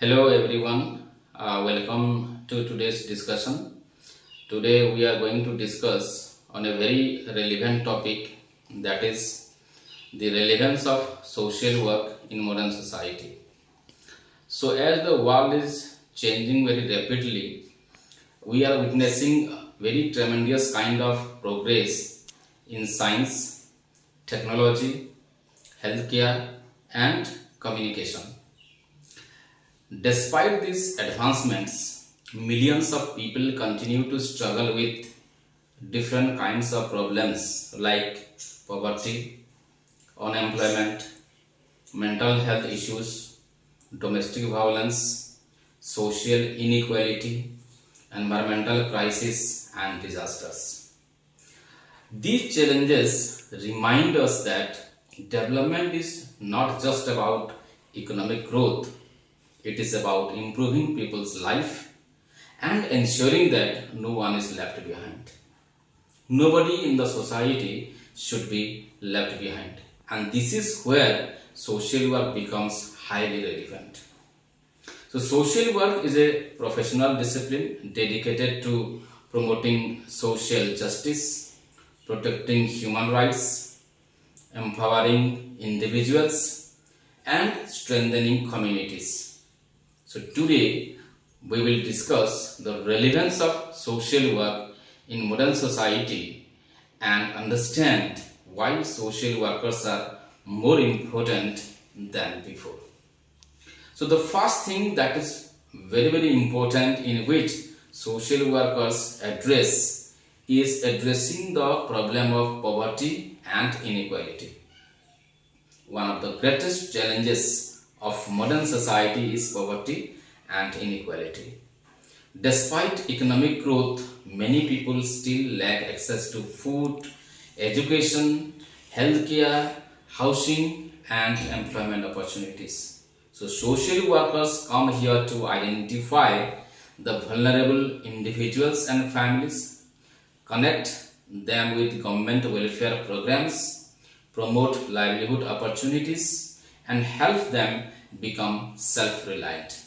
Hello everyone, welcome to today's discussion. Today we are going to discuss on a very relevant topic, that is the relevance of social work in modern society. So as the world is changing very rapidly, we are witnessing a very tremendous kind of progress in science, technology, healthcare and communication. Despite these advancements, millions of people continue to struggle with different kinds of problems like poverty, unemployment, mental health issues, domestic violence, social inequality, environmental crisis, and disasters. These challenges remind us that development is not just about economic growth, it is about improving people's life and ensuring that no one is left behind. Nobody in the society should be left behind. And this is where social work becomes highly relevant. So social work is a professional discipline dedicated to promoting social justice, protecting human rights, empowering individuals, and strengthening communities. So today we will discuss the relevance of social work in modern society and understand why social workers are more important than before. So the first thing that is very important in which social workers address is addressing the problem of poverty and inequality. One of the greatest challenges of modern society is poverty and inequality. Despite economic growth, many people still lack access to food, education, healthcare, housing, and employment opportunities. So social workers come here to identify the vulnerable individuals and families, connect them with government welfare programs, promote livelihood opportunities, and help them become self-reliant.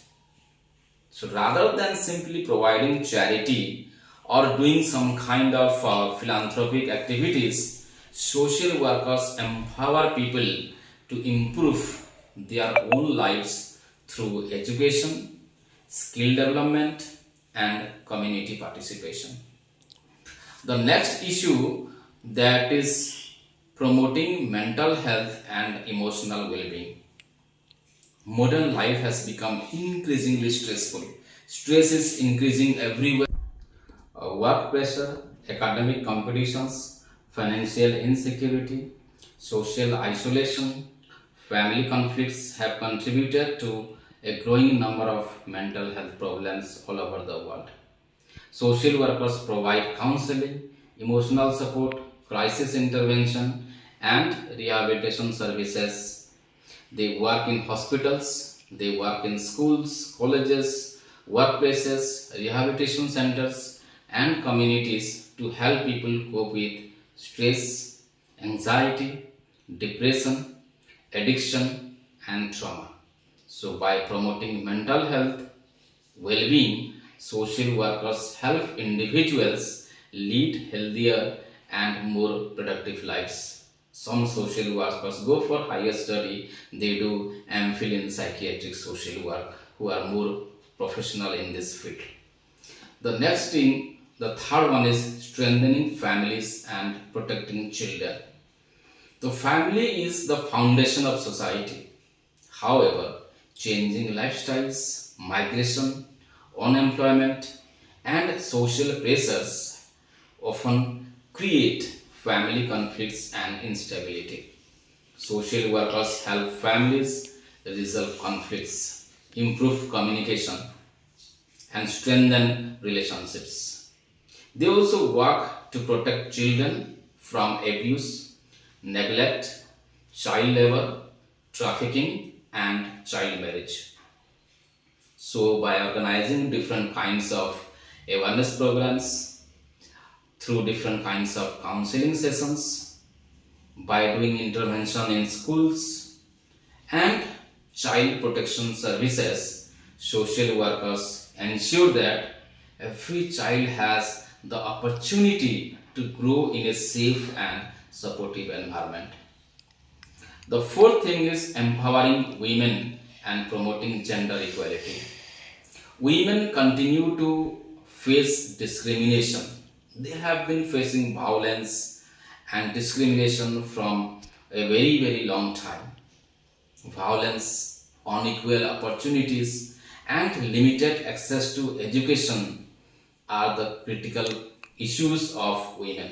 So rather than simply providing charity or doing some kind of philanthropic activities, social workers empower people to improve their own lives through education, skill development, and community participation. The next issue, that is promoting mental health and emotional well-being. Modern life has become increasingly stressful. Stress is increasing everywhere. Work pressure, academic competitions, financial insecurity, social isolation, family conflicts have contributed to a growing number of mental health problems all over the world. Social workers provide counseling, emotional support, crisis intervention, and rehabilitation services. They work in hospitals, they work in schools, colleges, workplaces, rehabilitation centers, and communities to help people cope with stress, anxiety, depression, addiction, and trauma. So, by promoting mental health, well-being, social workers help individuals lead healthier and more productive lives. Some social workers go for higher study, they do MPhil in psychiatric social work, who are more professional in this field. The next thing, the third one, is strengthening families and protecting children. The family is the foundation of society. However, changing lifestyles, migration, unemployment, and social pressures often create family conflicts and instability. Social workers help families resolve conflicts, improve communication, and strengthen relationships. They also work to protect children from abuse, neglect, child labor, trafficking, and child marriage. So, by organizing different kinds of awareness programs, through different kinds of counseling sessions, by doing intervention in schools and child protection services, social workers ensure that every child has the opportunity to grow in a safe and supportive environment. The fourth thing is empowering women and promoting gender equality. Women continue to face discrimination. They have been facing violence and discrimination from a very long time. Violence, unequal opportunities, and limited access to education are the critical issues of women.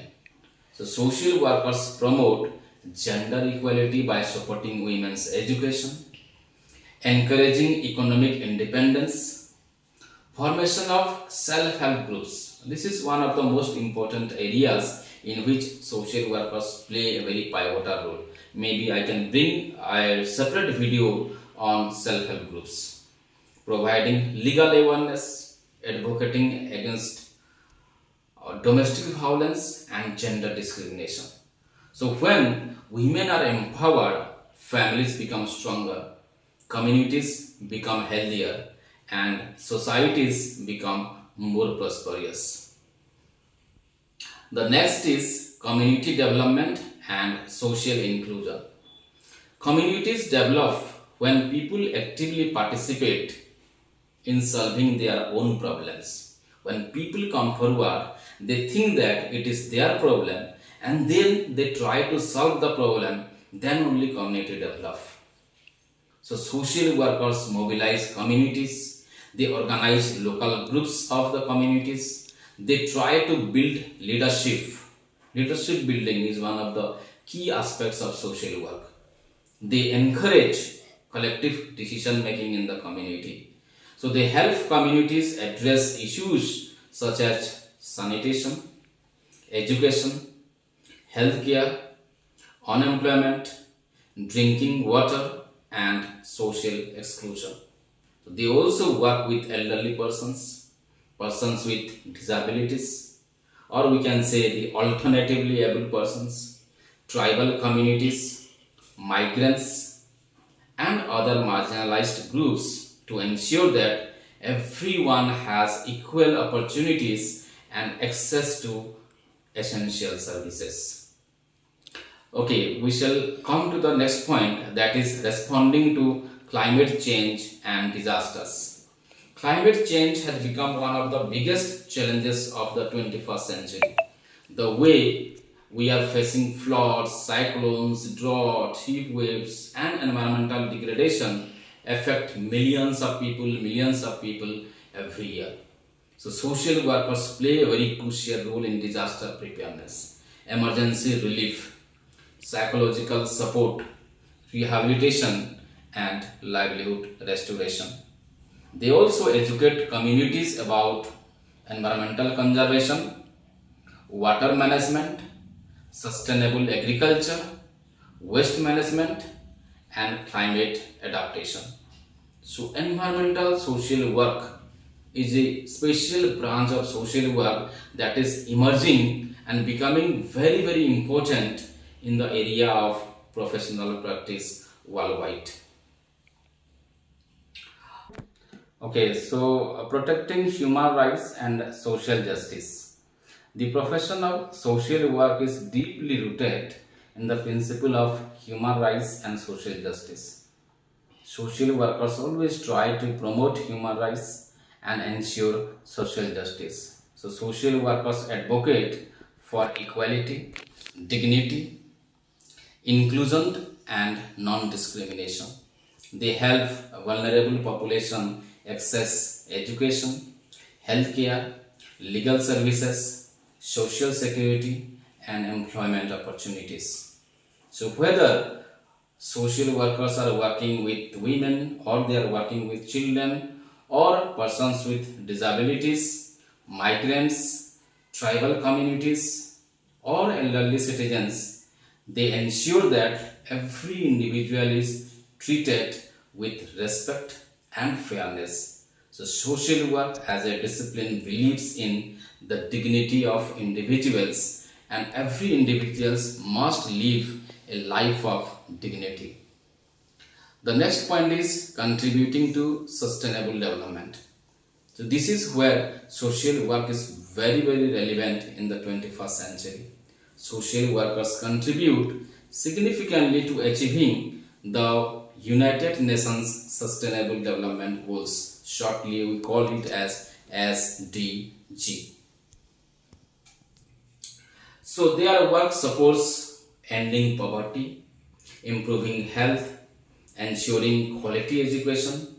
So, social workers promote gender equality by supporting women's education, encouraging economic independence, formation of self-help groups. This is one of the most important areas in which social workers play a very pivotal role. Maybe I can bring a separate video on self-help groups. Providing legal awareness, advocating against domestic violence and gender discrimination. So when women are empowered, families become stronger, communities become healthier, and societies become more prosperous. The next is community development and social inclusion. Communities develop when people actively participate in solving their own problems. When people come forward, they think that it is their problem and then they try to solve the problem, then only community develop. So social workers mobilize communities, they organize local groups of the communities, they try to build leadership. Leadership building is one of the key aspects of social work. They encourage collective decision making in the community. So they help communities address issues such as sanitation, education, healthcare, unemployment, drinking water, and social exclusion. So they also work with elderly persons, persons with disabilities, or we can say the alternatively able persons, tribal communities, migrants, and other marginalized groups to ensure that everyone has equal opportunities and access to essential services. Okay, we shall come to the next point, that is responding to climate change and disasters. Climate change has become one of the biggest challenges of the 21st century. The way we are facing floods, cyclones, drought, heat waves, and environmental degradation affect millions of people every year. So social workers play a very crucial role in disaster preparedness, emergency relief, psychological support, rehabilitation, and livelihood restoration. They also educate communities about environmental conservation, water management, sustainable agriculture, waste management, and climate adaptation. So environmental social work is a special branch of social work that is emerging and becoming very important in the area of professional practice worldwide. Okay, so protecting human rights and social justice. The profession of social work is deeply rooted in the principle of human rights and social justice. Social workers always try to promote human rights and ensure social justice. So social workers advocate for equality, dignity, inclusion, and non-discrimination. They help vulnerable population access education, healthcare, legal services, social security, and employment opportunities. So whether social workers are working with women or they are working with children or persons with disabilities, migrants, tribal communities, or elderly citizens, they ensure that every individual is treated with respect and fairness. So social work as a discipline believes in the dignity of individuals, and every individual must live a life of dignity. The next point is contributing to sustainable development. So this is where social work is very relevant in the 21st century. Social workers contribute significantly to achieving the United Nations Sustainable Development Goals. Shortly we call it as SDG. So their work supports ending poverty, improving health, ensuring quality education,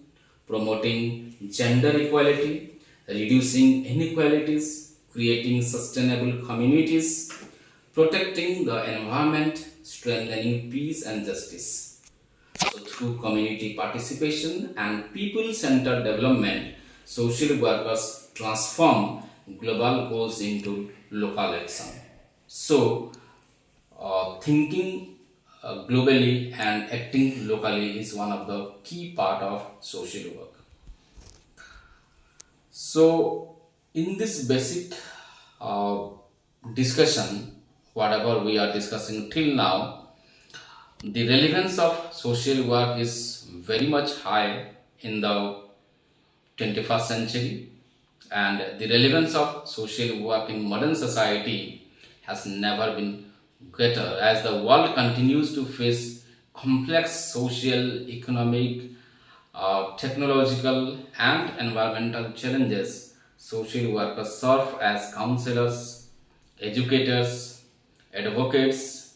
promoting gender equality, reducing inequalities, creating sustainable communities, protecting the environment, strengthening peace and justice. So through community participation and people-centered development, social workers transform global goals into local action. So thinking globally and acting locally is one of the key part of social work. So in this basic uh, discussion, whatever we are discussing till now, the relevance of social work is very much high in the 21st century, and the relevance of social work in modern society has never been greater as the world continues to face complex social, economic, technological, and environmental challenges. Social workers serve as counselors, educators, advocates,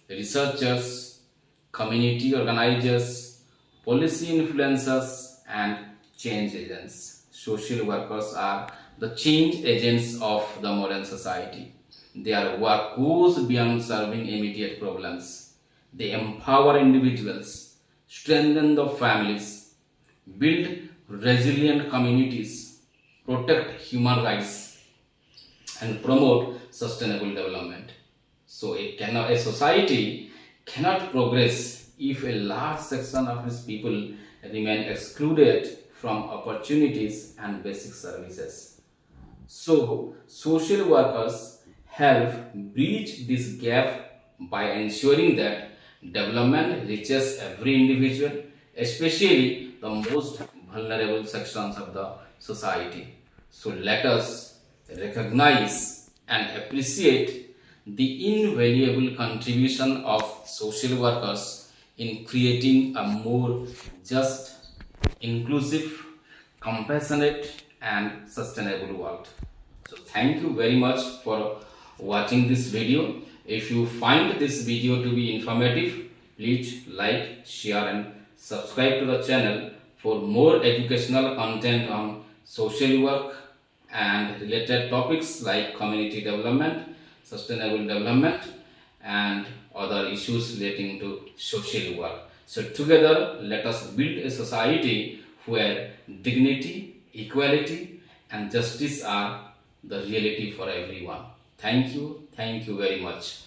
researchers, community organizers, policy influencers, and change agents. Social workers are the change agents of the modern society. Their work goes beyond serving immediate problems. They empower individuals, strengthen the families, build resilient communities, protect human rights, and promote sustainable development. So a society cannot progress if a large section of its people remain excluded from opportunities and basic services. So social workers help bridge this gap by ensuring that development reaches every individual, especially the most vulnerable sections of the society. So let us recognize and appreciate the invaluable contribution of social workers in creating a more just, inclusive, compassionate, and sustainable world. So thank you very much for watching this video. If you find this video to be informative, please like, share, and subscribe to the channel for more educational content on social work and related topics like community development, sustainable development, and other issues relating to social work. So together, let us build a society where dignity, equality, and justice are the reality for everyone. Thank you very much.